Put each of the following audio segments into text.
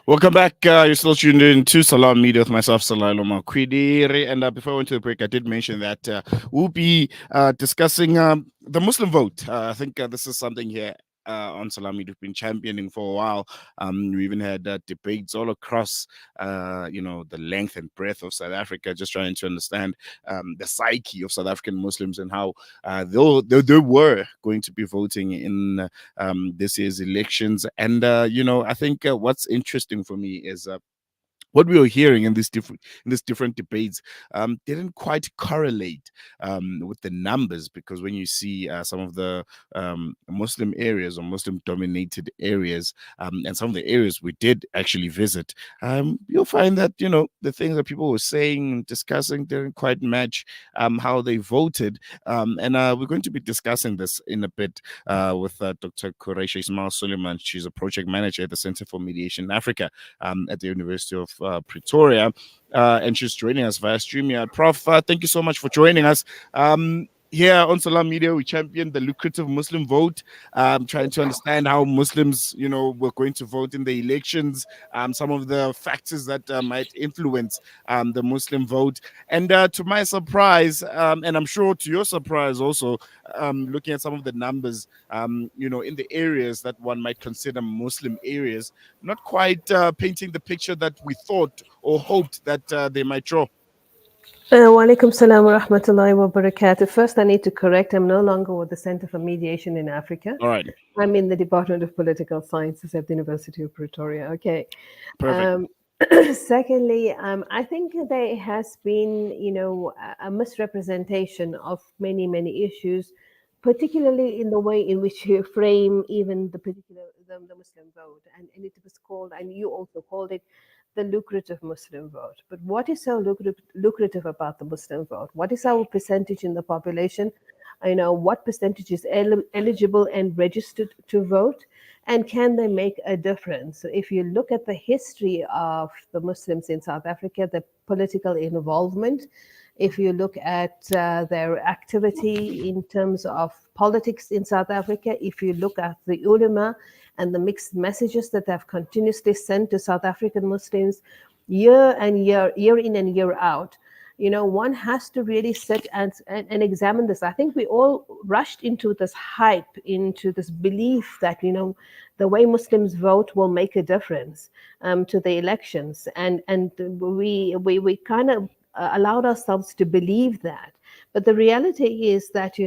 Welcome back. You're still tuned in to Salam Media with myself, Salalo Makwidiri. And before I went to the break, I did mention that we'll be discussing the Muslim vote. I think this is something here on Salam Media we've been championing for a while. We even had debates all across, the length and breadth of South Africa, just trying to understand the psyche of South African Muslims and how they were going to be voting in this year's elections. And I think what's interesting for me is what we were hearing in these different debates didn't quite correlate with the numbers, because when you see some of the Muslim areas or Muslim dominated areas, and some of the areas we did actually visit, you'll find that the things that people were saying and discussing didn't quite match how they voted. And we're going to be discussing this in a bit with Dr. Quraysha Ismail Sooliman. She's a project manager at the Center for Mediation in Africa at the University of Pretoria, and she's joining us via StreamYard. Prof, thank you so much for joining us. Here on Salam Media, we champion the lucrative Muslim vote, trying to understand how Muslims, were going to vote in the elections, some of the factors that might influence the Muslim vote. And to my surprise, and I'm sure to your surprise also, looking at some of the numbers, in the areas that one might consider Muslim areas, not quite painting the picture that we thought or hoped that they might draw. Wa alaikum salam wa rahmatullahi wa barakatuh. First, I need to correct, I'm no longer with the Center for Mediation in Africa. All right. I'm in the Department of Political Sciences at the University of Pretoria. Okay. Perfect. Secondly, I think there has been, a misrepresentation of many, many issues, particularly in the way in which you frame even the Muslim vote, and it was called, and you also called it, the lucrative Muslim vote. But what is so lucrative about the Muslim vote? What is our percentage in the population? What percentage is eligible and registered to vote? And can they make a difference? So if you look at the history of the Muslims in South Africa, the political involvement, if you look at their activity in terms of politics in South Africa, if you look at the ulama and the mixed messages that have continuously sent to South African Muslims year in and year out, one has to really sit and examine this. I think we all rushed into this hype, into this belief that, the way Muslims vote will make a difference to the elections. And we kind of allowed ourselves to believe that. But the reality is that,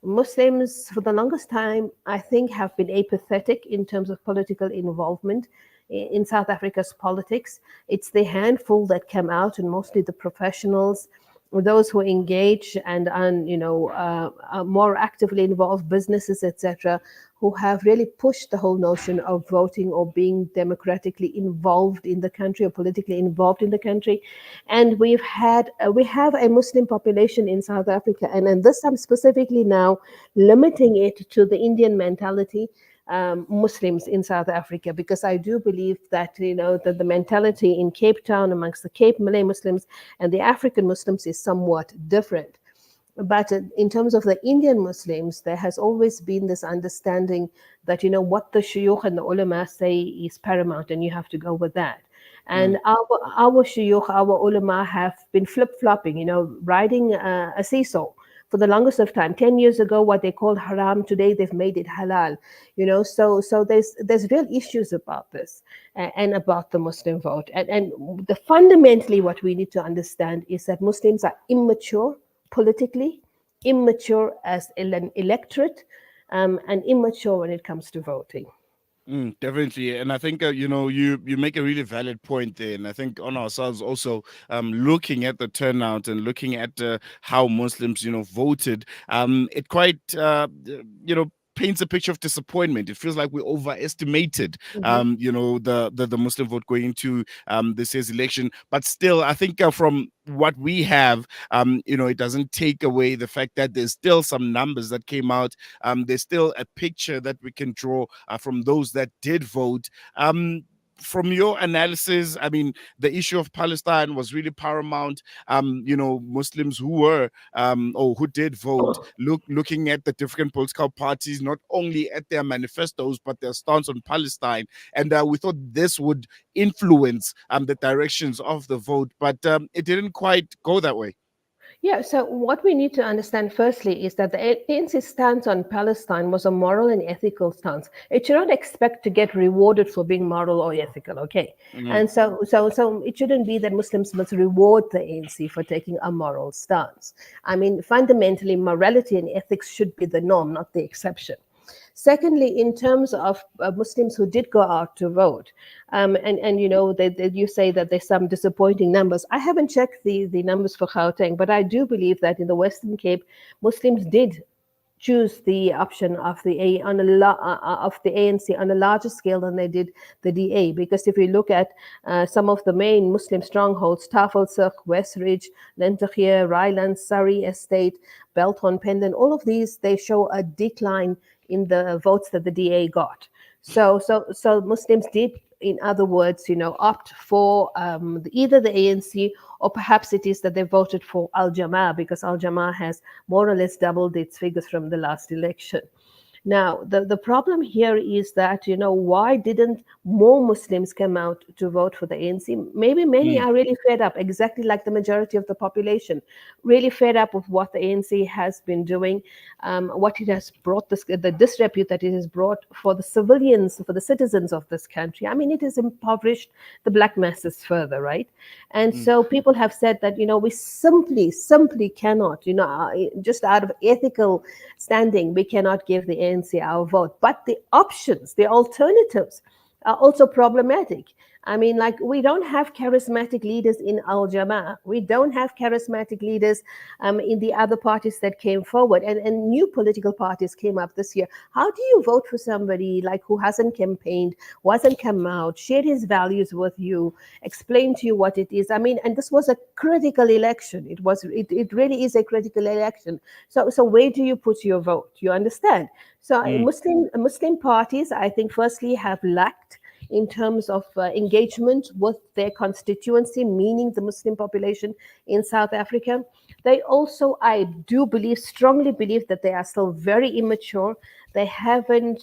Muslims for the longest time, I think, have been apathetic in terms of political involvement in South Africa's politics. It's the handful that come out, and mostly the professionals, those who engage and more actively involved, businesses, etc., who have really pushed the whole notion of voting or being democratically involved in the country or politically involved in the country. And we have a Muslim population in South Africa, and this I'm specifically now limiting it to the Indian mentality, Muslims in South Africa, because I do believe that that the mentality in Cape Town amongst the Cape Malay Muslims and the African Muslims is somewhat different. But in terms of the Indian Muslims, there has always been this understanding that what the shuyukh and the ulama say is paramount, and you have to go with that. And our shuyukh, our ulama have been flip-flopping, riding a seesaw for the longest of time. 10 years ago, what they called haram, today they've made it halal. So there's real issues about this and about the Muslim vote. And fundamentally what we need to understand is that Muslims are immature politically, immature as an electorate, and immature when it comes to voting. Definitely, and I think you make a really valid point there, and I think on ourselves also, looking at the turnout and looking at how Muslims voted, it quite paints a picture of disappointment. It feels like we overestimated Mhm. the Muslim vote going into this year's election, but still I think from what we have, it doesn't take away the fact that there's still some numbers that came out. There's still a picture that we can draw from those that did vote. from your analysis, I mean, the issue of Palestine was really paramount. Muslims who were or who did vote, looking at the different political parties, not only at their manifestos but their stance on Palestine, and we thought this would influence the directions of the vote, but it didn't quite go that way. Yeah, so what we need to understand firstly is that the ANC stance on Palestine was a moral and ethical stance. It should not expect to get rewarded for being moral or ethical, okay? Mm, And so it shouldn't be that Muslims must reward the ANC for taking a moral stance. I mean, fundamentally, morality and ethics should be the norm, not the exception. Secondly, in terms of Muslims who did go out to vote, and you say that there's some disappointing numbers. I haven't checked the numbers for Gauteng, but I do believe that in the Western Cape, Muslims did choose the option of of the ANC on a larger scale than they did the DA. Because if we look at some of the main Muslim strongholds, Tafelsig, Westridge, Lentegeur, Rylands, Surrey Estate, Belthorn, Pendant, all of these, they show a decline in the votes that the DA got. So Muslims did, in other words, opt for either the ANC, or perhaps it is that they voted for Al Jamaa, because Al Jamaa has more or less doubled its figures from the last election. Now, the problem here is that, why didn't more Muslims come out to vote for the ANC? Maybe many mm, are really fed up, exactly like the majority of the population, really fed up with what the ANC has been doing, what it has brought, the disrepute that it has brought for the civilians, for the citizens of this country. I mean, it has impoverished the black masses further, right? And mm, so people have said that, we simply cannot, just out of ethical standing, we cannot give the ANC our vote. But the options, the alternatives, are also problematic. I mean, like, we don't have charismatic leaders in Al Jamaa. We don't have charismatic leaders in the other parties that came forward. And new political parties came up this year. How do you vote for somebody like who hasn't campaigned, who hasn't come out, shared his values with you, explained to you what it is? I mean, and this was a critical election. It really is a critical election. So where do you put your vote? You understand? So mm, Muslim parties, I think, firstly have lacked in terms of engagement with their constituency, meaning the Muslim population in South Africa. They also, I do believe, strongly believe, that they are still very immature. They haven't,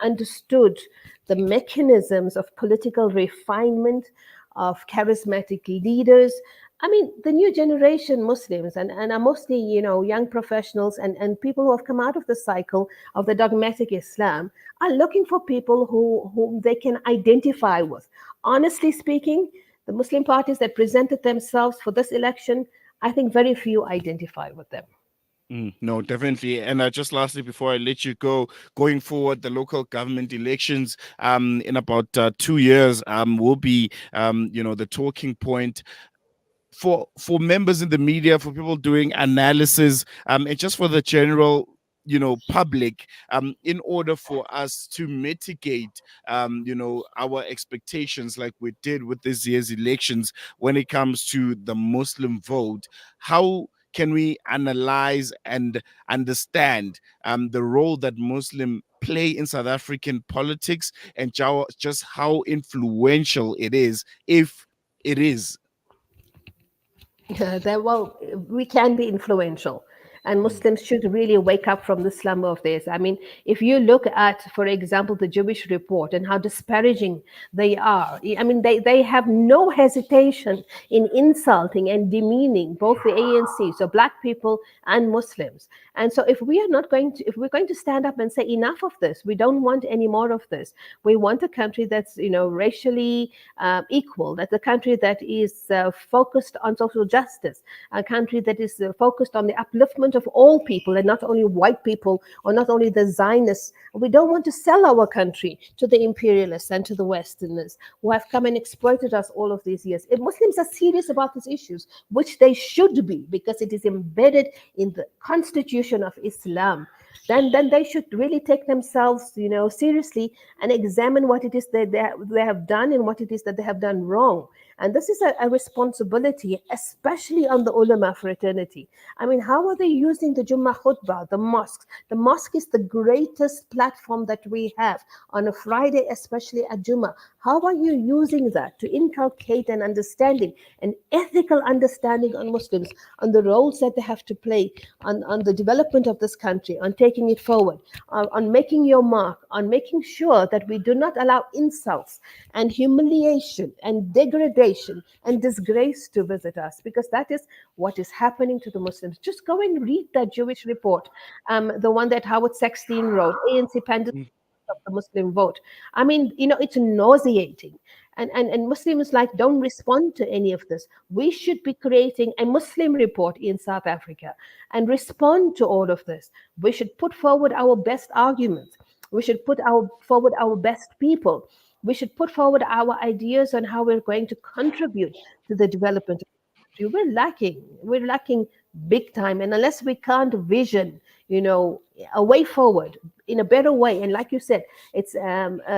understood the mechanisms of political refinement, of charismatic leaders. I mean, the new generation Muslims, and are mostly, young professionals and people who have come out of the cycle of the dogmatic Islam, are looking for people whom they can identify with. Honestly speaking, the Muslim parties that presented themselves for this election, I think very few identify with them. No, definitely. And just lastly, before I let you go, going forward, the local government elections in about 2 years will be the talking point for members in the media, for people doing analysis, and just for the general public, in order for us to mitigate our expectations like we did with this year's elections when it comes to the Muslim vote. How can we analyze and understand the role that Muslim play in South African politics, and just how influential it is, if it is? Well, we can be influential, and Mm, Muslims should really wake up from the slumber of theirs. I mean, if you look at, for example, the Jewish report and how disparaging they are, I mean, they have no hesitation in insulting and demeaning both the ANC, so black people, and Muslims. And so if we're going to stand up and say enough of this, we don't want any more of this. We want a country that's, racially equal, that's a country that is focused on social justice, a country that is focused on the upliftment of all people and not only white people or not only the Zionists. We don't want to sell our country to the imperialists and to the Westerners who have come and exploited us all of these years. If Muslims are serious about these issues, which they should be, because it is embedded in the constitution of Islam, then they should really take themselves, seriously, and examine what it is that they have done and what it is that they have done wrong. And this is a responsibility, especially on the ulama fraternity. I mean, how are they using the Jummah khutbah, the mosques? The mosque is the greatest platform that we have on a Friday, especially at Jummah. How are you using that to inculcate an understanding, an ethical understanding on Muslims, on the roles that they have to play, on the development of this country, on taking it forward, on making your mark, on making sure that we do not allow insults and humiliation and degradation and disgrace to visit us, because that is what is happening to the Muslims. Just go and read that Jewish report, the one that Howard Sexton wrote, ANC Pandemic of the Muslim vote. I mean, it's nauseating. And Muslims like don't respond to any of this. We should be creating a Muslim report in South Africa and respond to all of this. We should put forward our best arguments. We should forward our best people. We should put forward our ideas on how we're going to contribute to the development of the country. We're lacking big time. And unless we can't vision, a way forward in a better way, and like you said, it's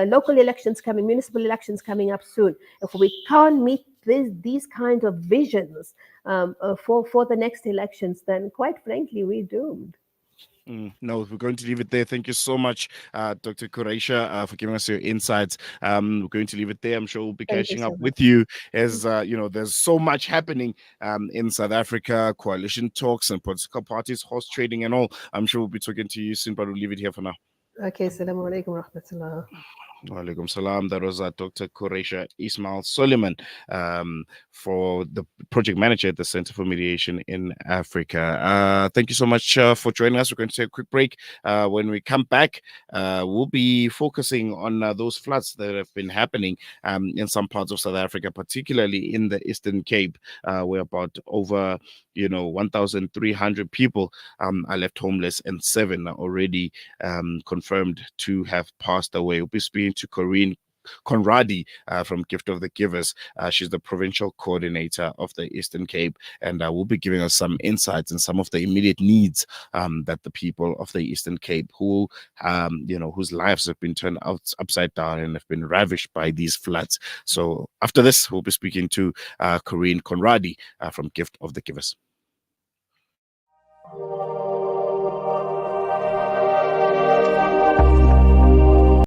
local elections coming, municipal elections coming up soon. If we can't meet these kinds of visions for the next elections, then quite frankly, we're doomed. No, we're going to leave it there. Thank you so much, Dr. Quraysha, for giving us your insights. We're going to leave it there. I'm sure we'll be Thank you catching up so much. with you as, there's so much happening in South Africa, coalition talks and political parties, horse trading and all. I'm sure we'll be talking to you soon, but we'll leave it here for now. Okay, assalamu alaikum rahmatullah. Walaikum salam. That was Dr. Quraysha Ismail Sooliman, for the project manager at the Center for Mediation in Africa. Thank you so much for joining us. We're going to take a quick break. When we come back, we'll be focusing on those floods that have been happening in some parts of South Africa, particularly in the Eastern Cape, where about over 1,300 people are left homeless, and 7 are already confirmed to have passed away. We'll be speaking to Corinne Conradi from Gift of the Givers. She's the provincial coordinator of the Eastern Cape, and will be giving us some insights and some of the immediate needs that the people of the Eastern Cape, who whose lives have been turned upside down and have been ravished by these floods. So after this, we'll be speaking to Corinne Conradi from Gift of the Givers.